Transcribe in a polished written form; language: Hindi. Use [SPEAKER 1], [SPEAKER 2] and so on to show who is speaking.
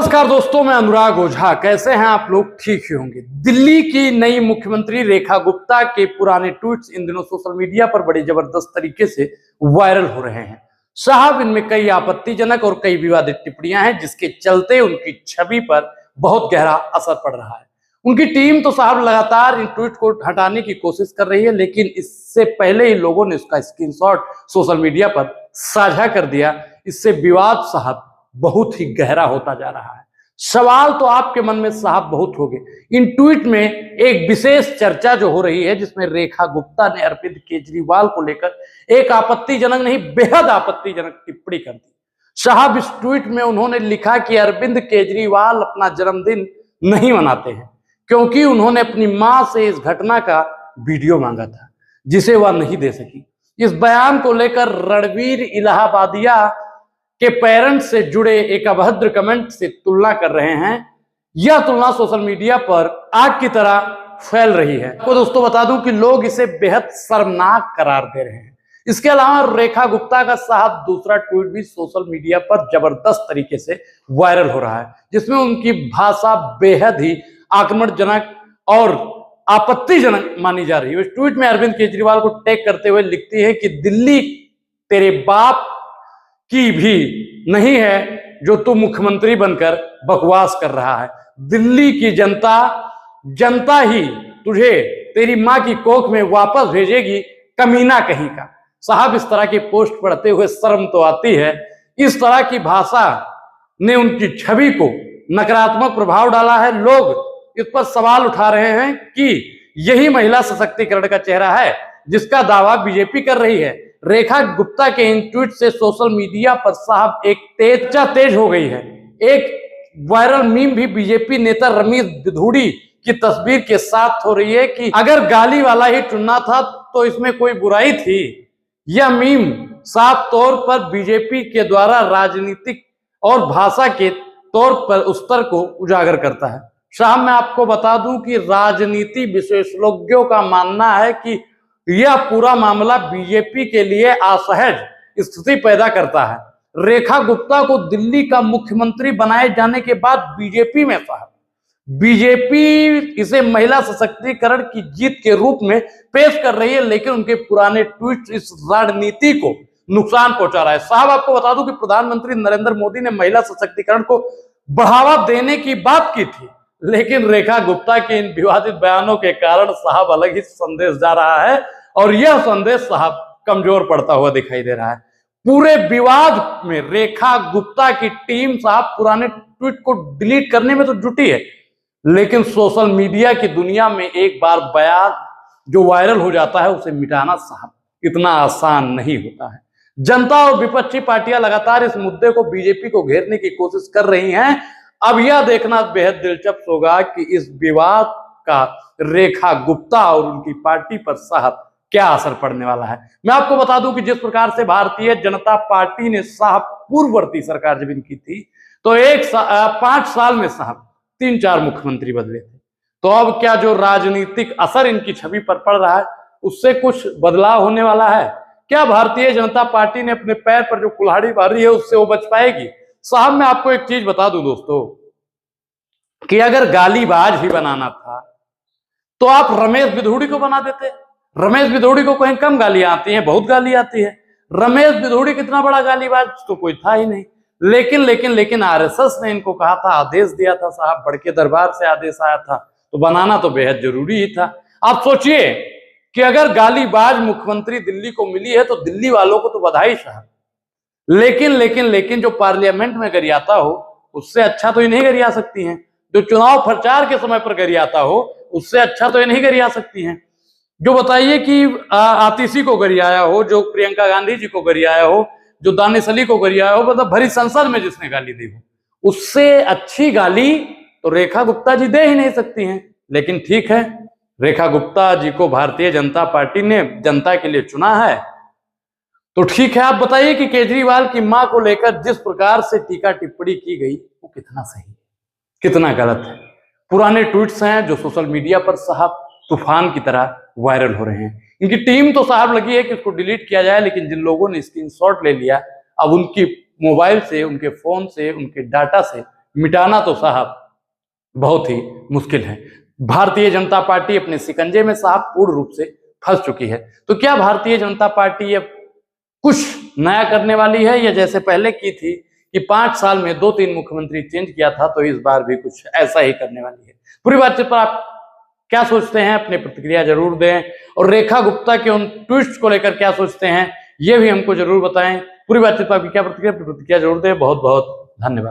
[SPEAKER 1] नमस्कार दोस्तों, मैं अनुराग ओझा। कैसे हैं आप लोग? ठीक ही होंगे। दिल्ली की नई मुख्यमंत्री रेखा गुप्ता के पुराने ट्वीट्स इन दिनों सोशल मीडिया पर बड़े जबरदस्त तरीके से वायरल हो रहे हैं। साहब, इनमें कई आपत्तिजनक और कई विवादित टिप्पणियां हैं, जिसके चलते उनकी छवि पर बहुत गहरा असर पड़ रहा है। उनकी टीम तो साहब लगातार इन ट्वीट को हटाने की कोशिश कर रही है, लेकिन इससे पहले ही लोगों ने उसका स्क्रीनशॉट सोशल मीडिया पर साझा कर दिया। इससे विवाद साहब बहुत ही गहरा होता जा रहा है। सवाल तो आपके मन में साहब बहुत होंगे। इन ट्वीट में एक विशेष चर्चा जो हो रही है, जिसमें रेखा गुप्ता ने अरविंद केजरीवाल को लेकर एक आपत्तिजनक नहीं, बेहद आपत्तिजनक टिप्पणी कर दी। साहब, इस ट्वीट में उन्होंने लिखा कि अरविंद केजरीवाल अपना जन्मदिन नहीं मनाते हैं क्योंकि उन्होंने अपनी मां से इस घटना का वीडियो मांगा था, जिसे वह नहीं दे सकी। इस बयान को लेकर रणवीर इलाहाबादिया के पेरेंट्स से जुड़े एक अभद्र कमेंट से तुलना कर रहे हैं। यह तुलना सोशल मीडिया पर आग की तरह फैल रही है। आपको दोस्तों बता दूं कि लोग इसे बेहद शर्मनाक करार दे रहे हैं। इसके अलावा रेखा गुप्ता का साहब दूसरा ट्वीट भी सोशल मीडिया पर जबरदस्त तरीके से वायरल हो रहा है, जिसमें उनकी भाषा बेहद ही आक्रमणजनक और आपत्तिजनक मानी जा रही है। इस ट्वीट में अरविंद केजरीवाल को टैग करते हुए लिखती है कि दिल्ली तेरे बाप की भी नहीं है जो तू मुख्यमंत्री बनकर बकवास कर रहा है। दिल्ली की जनता ही तुझे तेरी मां की कोख में वापस भेजेगी, कमीना कहीं का। साहब, इस तरह की पोस्ट पढ़ते हुए शर्म तो आती है। इस तरह की भाषा ने उनकी छवि को नकारात्मक प्रभाव डाला है। लोग इस पर सवाल उठा रहे हैं कि यही महिला सशक्तिकरण का चेहरा है जिसका दावा बीजेपी कर रही है। रेखा गुप्ता के इन ट्वीट से सोशल मीडिया पर साहब एक तेज हो गई है। एक वायरल मीम भी बीजेपी नेता रमेश बिधूड़ी की तस्वीर के साथ हो रही है कि अगर गाली वाला ही चुनना था तो इसमें कोई बुराई थी। यह मीम साफ तौर पर बीजेपी के द्वारा राजनीतिक और भाषा के तौर पर उस स्तर को उजागर करता है। साहब, मैं आपको बता दूं कि राजनीति विशेषज्ञों का मानना है कि यह पूरा मामला बीजेपी के लिए असहज स्थिति पैदा करता है। रेखा गुप्ता को दिल्ली का मुख्यमंत्री बनाए जाने के बाद बीजेपी इसे महिला सशक्तिकरण की जीत के रूप में पेश कर रही है, लेकिन उनके पुराने ट्वीट इस रणनीति को नुकसान पहुंचा रहा है। साहब, आपको बता दूं कि प्रधानमंत्री नरेंद्र मोदी ने महिला सशक्तिकरण को बढ़ावा देने की बात की थी, लेकिन रेखा गुप्ता के इन विवादित बयानों के कारण साहब अलग ही संदेश जा रहा है और यह संदेश साहब कमजोर पड़ता हुआ दिखाई दे रहा है। पूरे विवाद में रेखा गुप्ता की टीम साहब पुराने ट्वीट को डिलीट करने में तो जुटी है, लेकिन सोशल मीडिया की दुनिया में एक बार बयान जो वायरल हो जाता है उसे मिटाना साहब इतना आसान नहीं होता है। जनता और विपक्षी पार्टियां लगातार इस मुद्दे को बीजेपी को घेरने की कोशिश कर रही हैं। अब यह देखना बेहद दिलचस्प होगा कि इस विवाद का रेखा गुप्ता और उनकी पार्टी पर साहब क्या असर पड़ने वाला है। मैं आपको बता दूं कि जिस प्रकार से भारतीय जनता पार्टी ने साहब पूर्ववर्ती सरकार जब इनकी थी तो 5 साल में साहब 3-4 मुख्यमंत्री बदले थे। तो अब क्या जो राजनीतिक असर इनकी छवि पर पड़ रहा है उससे कुछ बदलाव होने वाला है? क्या भारतीय जनता पार्टी ने अपने पैर पर जो कुल्हाड़ी मारी है उससे वो बच पाएगी? साहब, मैं आपको एक चीज बता दूं दोस्तों कि अगर गालीबाज ही बनाना था तो आप रमेश बिधूड़ी को बना देते। रमेश बिधूड़ी को कहीं कम गालियां आती हैं? बहुत गाली आती है। रमेश बिधूड़ी कितना बड़ा गालीबाज तो कोई था ही नहीं। लेकिन आरएसएस ने इनको कहा था, आदेश दिया था साहब, बड़के दरबार से आदेश आया था, तो बनाना तो बेहद जरूरी ही था। आप सोचिए कि अगर गालीबाज मुख्यमंत्री दिल्ली को मिली है तो दिल्ली वालों को तो बधाई साहब, लेकिन जो पार्लियामेंट में गरियाता हो उससे अच्छा तो ये नहीं गरिया सकती हैं। जो चुनाव प्रचार के समय पर गरियाता हो उससे अच्छा तो ये नहीं गरिया सकती हैं। जो बताइए कि आतिशी को गरियाया हो, जो प्रियंका गांधी जी को गरियाया हो, जो दानिश अली को गरियाया हो, मतलब भरी संसद में जिसने गाली दी हो, उससे अच्छी गाली तो रेखा गुप्ता जी दे ही नहीं सकती हैं। लेकिन ठीक है, रेखा गुप्ता जी को भारतीय जनता पार्टी ने जनता के लिए चुना है तो ठीक है। आप बताइए कि केजरीवाल की मां को लेकर जिस प्रकार से टीका टिप्पणी की गई वो कितना सही, कितना गलत है। पुराने ट्वीट्स हैं जो सोशल मीडिया पर साहब तूफान की तरह वायरल हो रहे हैं। इनकी टीम तो साहब लगी है कि उसको डिलीट किया जाए, लेकिन जिन लोगों ने स्क्रीनशॉट ले लिया अब उनकी मोबाइल से, उनके फोन से, उनके डाटा से मिटाना तो साहब बहुत ही मुश्किल है। भारतीय जनता पार्टी अपने शिकंजे में साहब पूर्ण रूप से फंस चुकी है। तो क्या भारतीय जनता पार्टी अब कुछ नया करने वाली है, या जैसे पहले की थी कि 5 साल में 2-3 मुख्यमंत्री चेंज किया था, तो इस बार भी कुछ ऐसा ही करने वाली है? पूरी बातचीत पर आप क्या सोचते हैं, अपनी प्रतिक्रिया जरूर दें, और रेखा गुप्ता के उन ट्वीट्स को लेकर क्या सोचते हैं ये भी हमको जरूर बताएं। पूरी बातचीत पर आपकी क्या प्रतिक्रिया जरूर दें। बहुत बहुत धन्यवाद।